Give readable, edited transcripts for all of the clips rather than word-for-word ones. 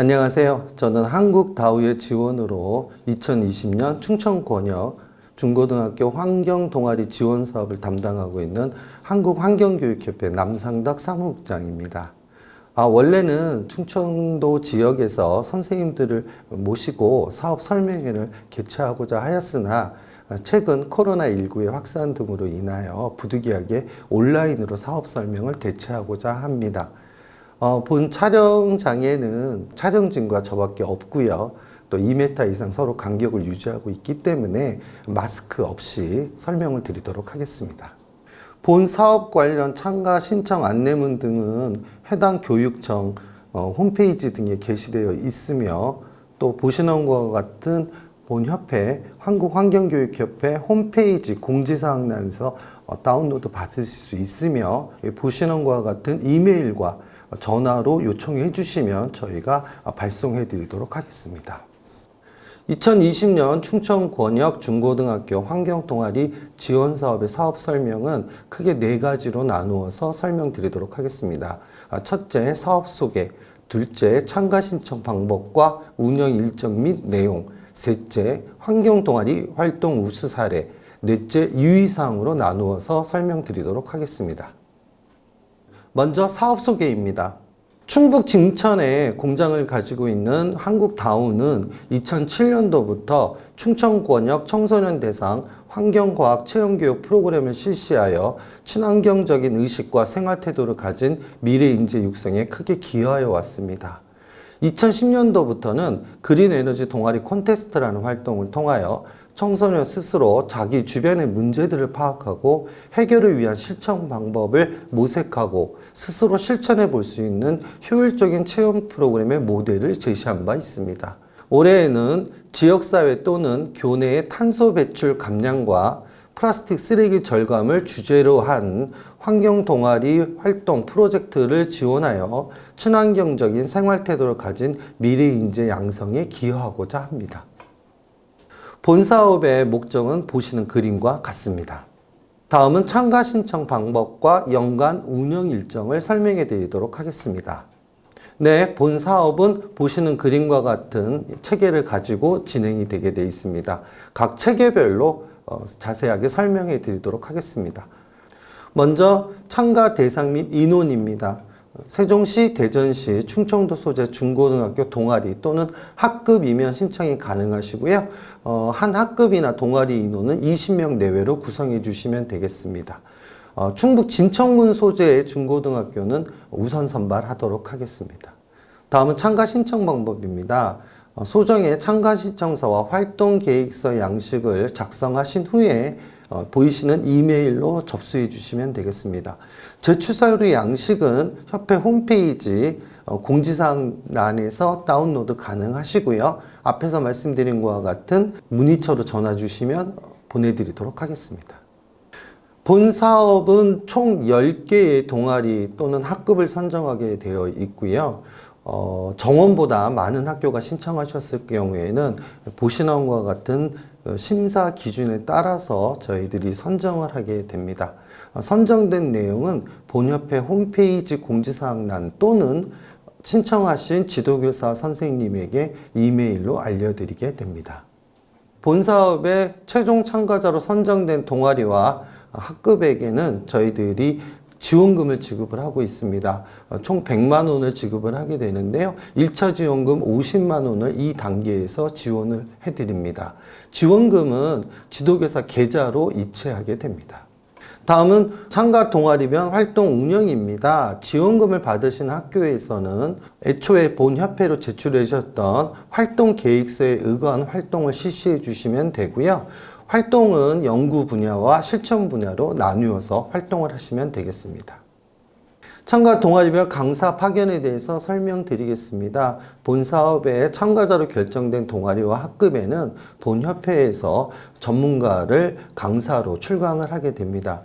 안녕하세요. 저는 한국다우의 지원으로 2020년 충청권역 중고등학교 환경동아리 지원 사업을 담당하고 있는 한국환경교육협회 남상덕 사무국장입니다. 원래는 충청도 지역에서 선생님들을 모시고 사업 설명회를 개최하고자 하였으나 최근 코로나19의 확산 등으로 인하여 부득이하게 온라인으로 사업 설명을 대체하고자 합니다. 본 촬영장에는 촬영진과 저밖에 없고요. 또 2m 이상 서로 간격을 유지하고 있기 때문에 마스크 없이 설명을 드리도록 하겠습니다. 본 사업 관련 참가 신청 안내문 등은 해당 교육청 홈페이지 등에 게시되어 있으며, 또 보시는 것과 같은 본 협회 한국환경교육협회 홈페이지 공지사항란에서 다운로드 받으실 수 있으며, 보시는 것과 같은 이메일과 전화로 요청해 주시면 저희가 발송해 드리도록 하겠습니다. 2020년 충청권역 중고등학교 환경동아리 지원사업의 사업 설명은 크게 4가지로 나누어서 설명드리도록 하겠습니다. 첫째, 사업 소개. 둘째, 참가 신청 방법과 운영 일정 및 내용. 셋째, 환경동아리 활동 우수 사례. 넷째, 유의사항으로 나누어서 설명드리도록 하겠습니다. 먼저 사업 소개입니다. 충북 진천에 공장을 가지고 있는 한국다우는 2007년도부터 충청권역 청소년 대상 환경과학 체험교육 프로그램을 실시하여 친환경적인 의식과 생활태도를 가진 미래인재 육성에 크게 기여하여 왔습니다. 2010년도부터는 그린에너지 동아리 콘테스트라는 활동을 통하여 청소년 스스로 자기 주변의 문제들을 파악하고 해결을 위한 실천 방법을 모색하고 스스로 실천해 볼 수 있는 효율적인 체험 프로그램의 모델을 제시한 바 있습니다. 올해에는 지역사회 또는 교내의 탄소 배출 감량과 플라스틱 쓰레기 절감을 주제로 한 환경 동아리 활동 프로젝트를 지원하여 친환경적인 생활 태도를 가진 미래 인재 양성에 기여하고자 합니다. 본 사업의 목적은 보시는 그림과 같습니다. 다음은 참가 신청 방법과 연간 운영 일정을 설명해 드리도록 하겠습니다. 네, 본 사업은 보시는 그림과 같은 체계를 가지고 진행이 되게 되어 있습니다. 각 체계별로 자세하게 설명해 드리도록 하겠습니다. 먼저 참가 대상 및 인원입니다. 세종시, 대전시, 충청도 소재 중고등학교 동아리 또는 학급이면 신청이 가능하시고요. 한 학급이나 동아리 인원은 20명 내외로 구성해 주시면 되겠습니다. 충북 진천군 소재의 중고등학교는 우선 선발하도록 하겠습니다. 다음은 참가 신청 방법입니다. 소정의 참가 신청서와 활동 계획서 양식을 작성하신 후에 보이시는 이메일로 접수해 주시면 되겠습니다. 제출 서류 양식은 협회 홈페이지 공지사항란에서 다운로드 가능하시고요. 앞에서 말씀드린 것과 같은 문의처로 전화 주시면 보내드리도록 하겠습니다. 본 사업은 총 10개의 동아리 또는 학급을 선정하게 되어 있고요. 정원보다 많은 학교가 신청하셨을 경우에는 보시는 것과 같은 심사 기준에 따라서 저희들이 선정을 하게 됩니다. 선정된 내용은 본협회 홈페이지 공지사항란 또는 신청하신 지도교사 선생님에게 이메일로 알려드리게 됩니다. 본 사업의 최종 참가자로 선정된 동아리와 학급에게는 저희들이 지원금을 지급을 하고 있습니다. 총 100만 원을 지급을 하게 되는데요. 1차 지원금 50만 원을 이 단계에서 지원을 해드립니다. 지원금은 지도교사 계좌로 이체하게 됩니다. 다음은 참가 동아리별 활동 운영입니다. 지원금을 받으신 학교에서는 애초에 본 협회로 제출해 주셨던 활동 계획서에 의거한 활동을 실시해 주시면 되고요. 활동은 연구 분야와 실천 분야로 나누어서 활동을 하시면 되겠습니다. 참가 동아리별 강사 파견에 대해서 설명드리겠습니다. 본 사업에 참가자로 결정된 동아리와 학급에는 본 협회에서 전문가를 강사로 출강을 하게 됩니다.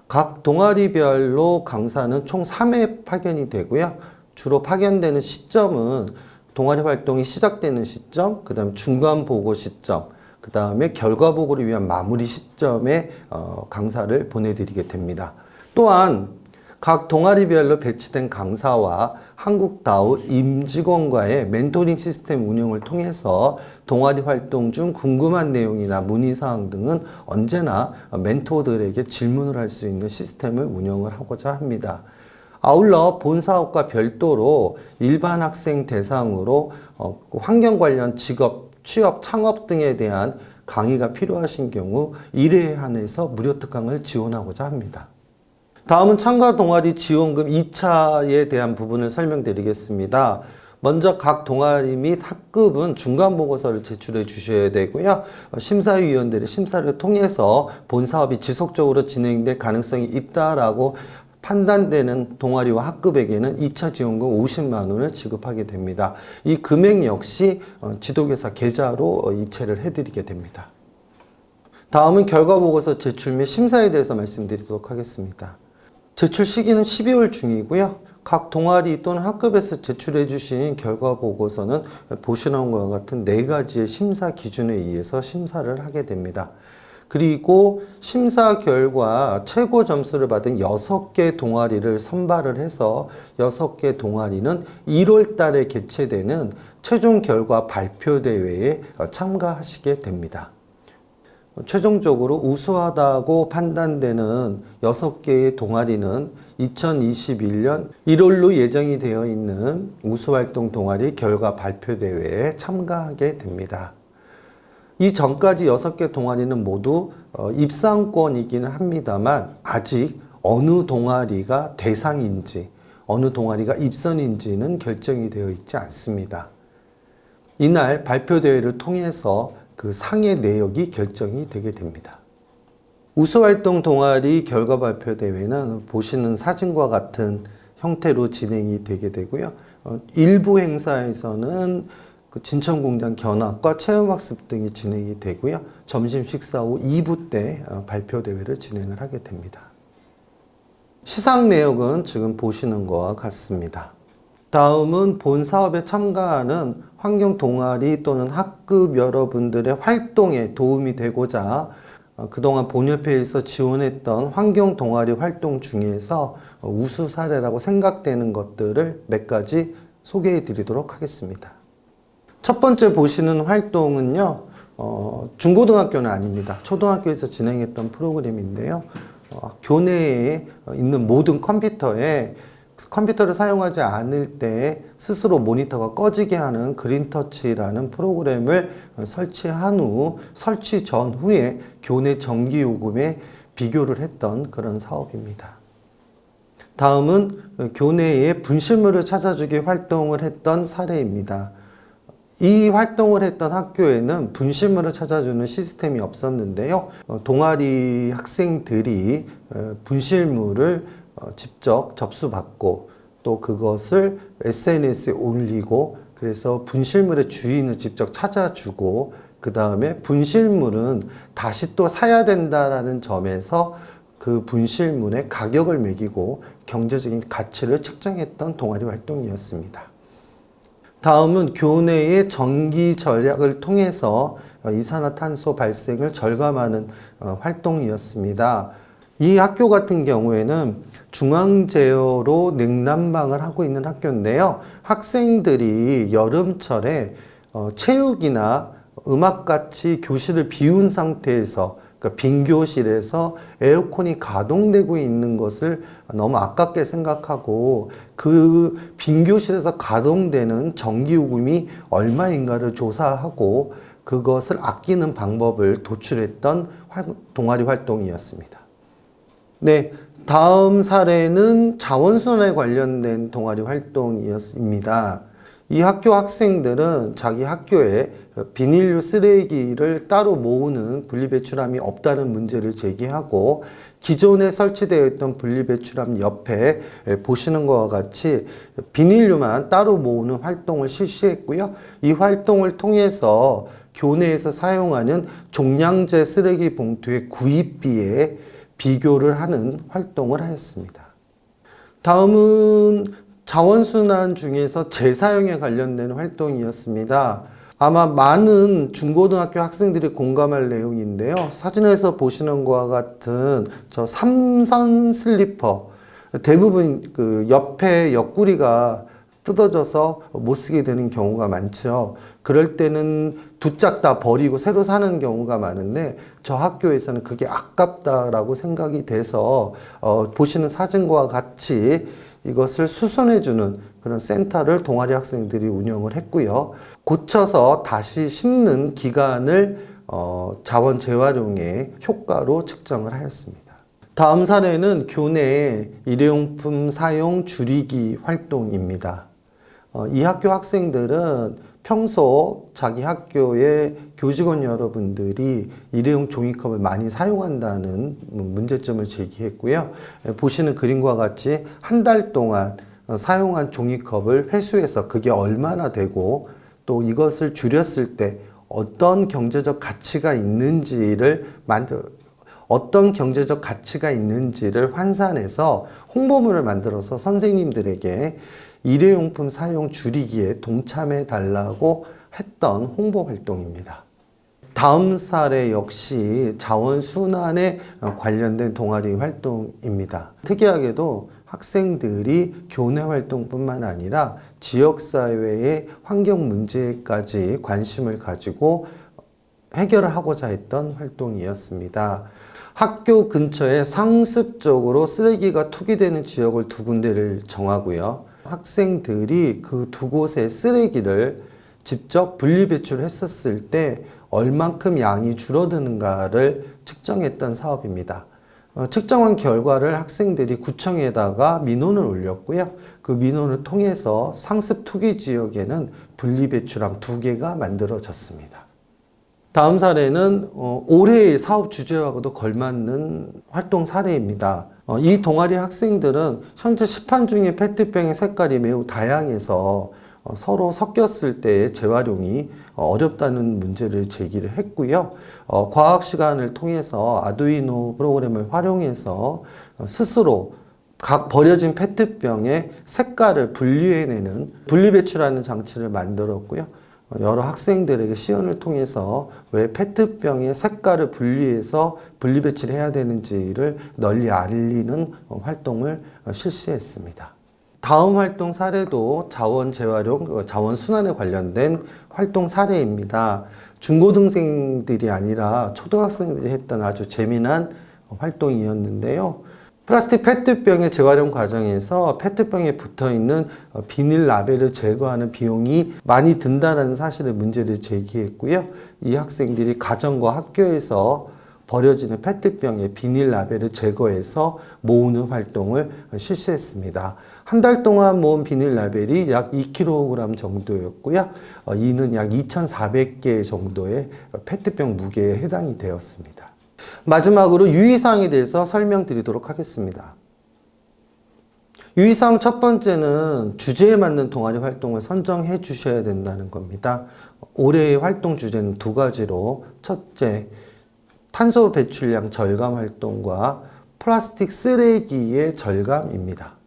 각 동아리별로 강사는 총 3회 파견이 되고요. 주로 파견되는 시점은 동아리 활동이 시작되는 시점, 그 다음 중간 보고 시점, 그 다음에 결과 보고를 위한 마무리 시점에 강사를 보내드리게 됩니다. 또한 각 동아리별로 배치된 강사와 한국다우 임직원과의 멘토링 시스템 운영을 통해서 동아리 활동 중 궁금한 내용이나 문의사항 등은 언제나 멘토들에게 질문을 할 수 있는 시스템을 운영을 하고자 합니다. 아울러 본 사업과 별도로 일반 학생 대상으로 환경 관련 직업, 취업, 창업 등에 대한 강의가 필요하신 경우 1회에 한해서 무료 특강을 지원하고자 합니다. 다음은 참가 동아리 지원금 2차에 대한 부분을 설명드리겠습니다. 먼저 각 동아리 및 학급은 중간 보고서를 제출해 주셔야 되고요. 심사위원들의 심사를 통해서 본 사업이 지속적으로 진행될 가능성이 있다라고 판단되는 동아리와 학급에게는 2차 지원금 50만 원을 지급하게 됩니다. 이 금액 역시 지도교사 계좌로 이체를 해드리게 됩니다. 다음은 결과보고서 제출 및 심사에 대해서 말씀드리도록 하겠습니다. 제출 시기는 12월 중이고요. 각 동아리 또는 학급에서 제출해 주신 결과보고서는 보시는 것과 같은 4가지의 심사 기준에 의해서 심사를 하게 됩니다. 그리고 심사 결과 최고 점수를 받은 6개 동아리를 선발을 해서 6개 동아리는 1월 달에 개최되는 최종 결과 발표 대회에 참가하시게 됩니다. 최종적으로 우수하다고 판단되는 6개의 동아리는 2021년 1월로 예정이 되어 있는 우수활동 동아리 결과 발표 대회에 참가하게 됩니다. 이 전까지 6개 동아리는 모두 입상권이기는 합니다만 아직 어느 동아리가 대상인지 어느 동아리가 입선인지는 결정이 되어 있지 않습니다. 이날 발표 대회를 통해서 그 상의 내역이 결정이 되게 됩니다. 우수활동 동아리 결과 발표 대회는 보시는 사진과 같은 형태로 진행이 되게 되고요. 일부 행사에서는 그 진천공장 견학과 체험학습 등이 진행이 되고요. 점심 식사 후 2부 때 발표 대회를 진행을 하게 됩니다. 시상 내역은 지금 보시는 것과 같습니다. 다음은 본 사업에 참가하는 환경 동아리 또는 학급 여러분들의 활동에 도움이 되고자 그동안 본협회에서 지원했던 환경 동아리 활동 중에서 우수 사례라고 생각되는 것들을 몇 가지 소개해 드리도록 하겠습니다. 첫 번째 보시는 활동은요, 중고등학교는 아닙니다. 초등학교에서 진행했던 프로그램인데요. 교내에 있는 모든 컴퓨터를 사용하지 않을 때 스스로 모니터가 꺼지게 하는 그린터치라는 프로그램을 설치한 후 설치 전후에 교내 전기요금에 비교를 했던 그런 사업입니다. 다음은 교내에 분실물을 찾아주기 활동을 했던 사례입니다. 이 활동을 했던 학교에는 분실물을 찾아주는 시스템이 없었는데요. 동아리 학생들이 분실물을 직접 접수받고 또 그것을 SNS에 올리고 그래서 분실물의 주인을 직접 찾아주고 그 다음에 분실물은 다시 또 사야 된다라는 점에서 그 분실물의 가격을 매기고 경제적인 가치를 측정했던 동아리 활동이었습니다. 다음은 교내의 전기 절약을 통해서 이산화탄소 발생을 절감하는 활동이었습니다. 이 학교 같은 경우에는 중앙제어로 냉난방을 하고 있는 학교인데요. 학생들이 여름철에 체육이나 음악같이 교실을 비운 상태에서 그러니까 빈 교실에서 에어컨이 가동되고 있는 것을 너무 아깝게 생각하고 그 빈 교실에서 가동되는 전기요금이 얼마인가를 조사하고 그것을 아끼는 방법을 도출했던 동아리 활동이었습니다. 네, 다음 사례는 자원순환에 관련된 동아리 활동이었습니다. 이 학교 학생들은 자기 학교에 비닐류 쓰레기를 따로 모으는 분리배출함이 없다는 문제를 제기하고 기존에 설치되어 있던 분리배출함 옆에 보시는 것과 같이 비닐류만 따로 모으는 활동을 실시했고요. 이 활동을 통해서 교내에서 사용하는 종량제 쓰레기 봉투의 구입비에 비교를 하는 활동을 하였습니다. 다음은 자원순환 중에서 재사용에 관련된 활동이었습니다. 아마 많은 중고등학교 학생들이 공감할 내용인데요. 사진에서 보시는 것과 같은 저 삼선 슬리퍼, 대부분 그 옆에 옆구리가 뜯어져서 못 쓰게 되는 경우가 많죠. 그럴 때는 두 짝 다 버리고 새로 사는 경우가 많은데 저 학교에서는 그게 아깝다라고 생각이 돼서 보시는 사진과 같이 이것을 수선해주는 그런 센터를 동아리 학생들이 운영을 했고요. 고쳐서 다시 신는 기간을 자원 재활용의 효과로 측정을 하였습니다. 다음 사례는 교내 일회용품 사용 줄이기 활동입니다. 이 학교 학생들은 평소 자기 학교의 교직원 여러분들이 일회용 종이컵을 많이 사용한다는 문제점을 제기했고요. 보시는 그림과 같이 한 달 동안 사용한 종이컵을 회수해서 그게 얼마나 되고 또 이것을 줄였을 때 어떤 경제적 가치가 있는지를 환산해서 홍보물을 만들어서 선생님들에게 일회용품 사용 줄이기에 동참해 달라고 했던 홍보 활동입니다. 다음 사례 역시 자원순환에 관련된 동아리 활동입니다. 특이하게도 학생들이 교내 활동뿐만 아니라 지역사회의 환경 문제까지 관심을 가지고 해결을 하고자 했던 활동이었습니다. 학교 근처에 상습적으로 쓰레기가 투기되는 지역을 두 군데를 정하고요. 학생들이 그 두 곳의 쓰레기를 직접 분리배출했었을 때 얼만큼 양이 줄어드는가를 측정했던 사업입니다. 측정한 결과를 학생들이 구청에다가 민원을 올렸고요. 그 민원을 통해서 상습 투기 지역에는 분리배출함 2개가 만들어졌습니다. 다음 사례는 올해의 사업 주제하고도 걸맞는 활동 사례입니다. 이 동아리 학생들은 현재 시판 중인 페트병의 색깔이 매우 다양해서 서로 섞였을 때의 재활용이 어렵다는 문제를 제기를 했고요. 과학 시간을 통해서 아두이노 프로그램을 활용해서 스스로 각 버려진 페트병의 색깔을 분리해내는 분리배출하는 장치를 만들었고요. 여러 학생들에게 시연을 통해서 왜 페트병의 색깔을 분리해서 분리배출해야 되는지를 널리 알리는 활동을 실시했습니다. 다음 활동 사례도 자원 재활용, 자원 순환에 관련된 활동 사례입니다. 중고등생들이 아니라 초등학생들이 했던 아주 재미난 활동이었는데요. 플라스틱 페트병의 재활용 과정에서 페트병에 붙어있는 비닐 라벨을 제거하는 비용이 많이 든다는 사실의 문제를 제기했고요. 이 학생들이 가정과 학교에서 버려지는 페트병의 비닐 라벨을 제거해서 모으는 활동을 실시했습니다. 한 달 동안 모은 비닐 라벨이 약 2kg 정도였고요. 이는 약 2,400개 정도의 페트병 무게에 해당이 되었습니다. 마지막으로 유의사항에 대해서 설명드리도록 하겠습니다. 유의사항 첫 번째는 주제에 맞는 동아리 활동을 선정해 주셔야 된다는 겁니다. 올해의 활동 주제는 2가지로 첫째, 탄소 배출량 절감 활동과 플라스틱 쓰레기의 절감입니다.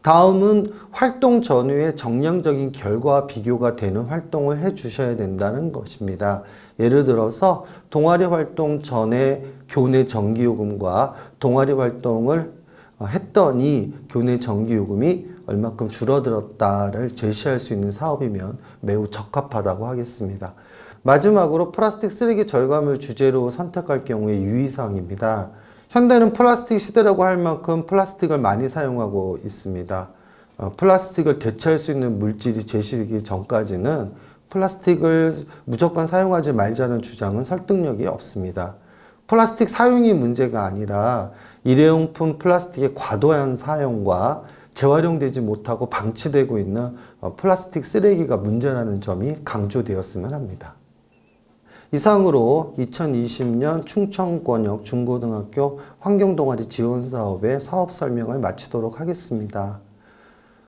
다음은 활동 전후의 정량적인 결과와 비교가 되는 활동을 해 주셔야 된다는 것입니다. 예를 들어서 동아리 활동 전에 교내 전기요금과 동아리 활동을 했더니 교내 전기요금이 얼마큼 줄어들었다를 제시할 수 있는 사업이면 매우 적합하다고 하겠습니다. 마지막으로 플라스틱 쓰레기 절감을 주제로 선택할 경우의 유의사항입니다. 현대는 플라스틱 시대라고 할 만큼 플라스틱을 많이 사용하고 있습니다. 플라스틱을 대체할 수 있는 물질이 제시되기 전까지는 플라스틱을 무조건 사용하지 말자는 주장은 설득력이 없습니다. 플라스틱 사용이 문제가 아니라 일회용품 플라스틱의 과도한 사용과 재활용되지 못하고 방치되고 있는 플라스틱 쓰레기가 문제라는 점이 강조되었으면 합니다. 이상으로 2020년 충청권역 중고등학교 환경동아리 지원사업의 사업 설명을 마치도록 하겠습니다.